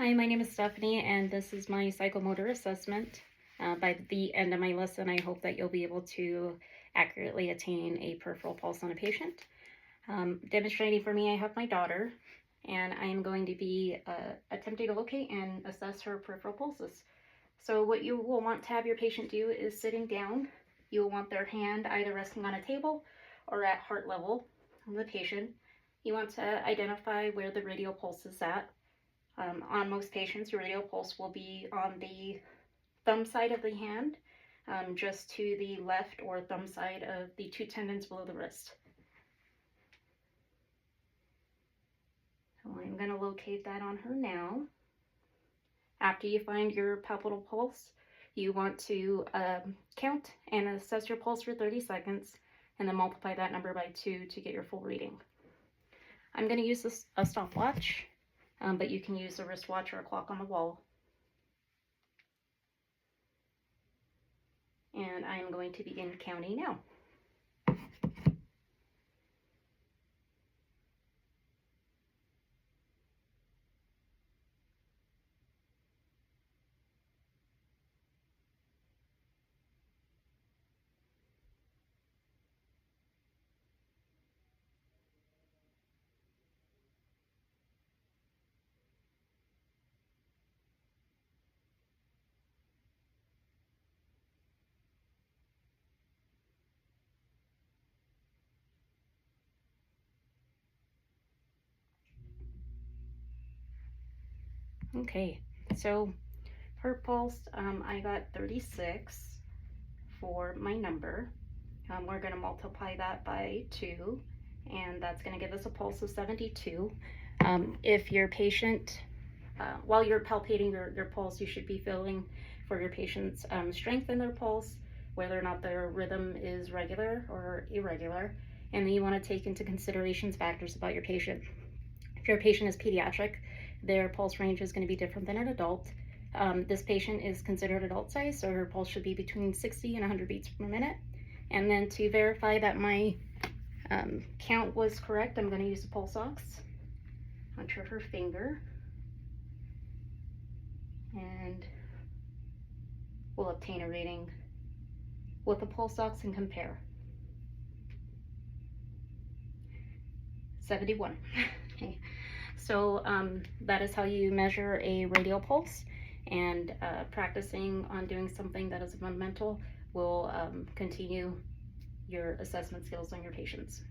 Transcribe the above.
Hi, my name is Stephanie, and this is my psychomotor assessment. By the end of my lesson, I hope that you'll be able to accurately attain a peripheral pulse on a patient. Demonstrating for me, I have my daughter, and I am going to be attempting to locate and assess her peripheral pulses. So what you will want to have your patient do is sitting down. You will want their hand either resting on a table or at heart level of the patient. You want to identify where the radial pulse is at. On most patients, your radial pulse will be on the thumb side of the hand, just to the left or thumb side of the two tendons below the wrist. So I'm going to locate that on her now. After you find your palpable pulse, you want to count and assess your pulse for 30 seconds, and then multiply that number by 2 to get your full reading. I'm going to use a stopwatch, but you can use a wristwatch or a clock on the wall. And I'm going to begin counting now. Okay, so her pulse, I got 36 for my number. We're going to multiply that by 2, and that's going to give us a pulse of 72. If your patient, while you're palpating your pulse, you should be feeling for your patient's strength in their pulse, whether or not their rhythm is regular or irregular, and then you want to take into consideration factors about your patient. If your patient is pediatric, their pulse range is going to be different than an adult. This patient is considered adult size, so her pulse should be between 60 and 100 beats per minute. And then to verify that my count was correct, I'm going to use the pulse ox onto her finger, and we'll obtain a reading with the pulse ox and compare. 71. Okay. So that is how you measure a radial pulse, and practicing on doing something that is fundamental will continue your assessment skills on your patients.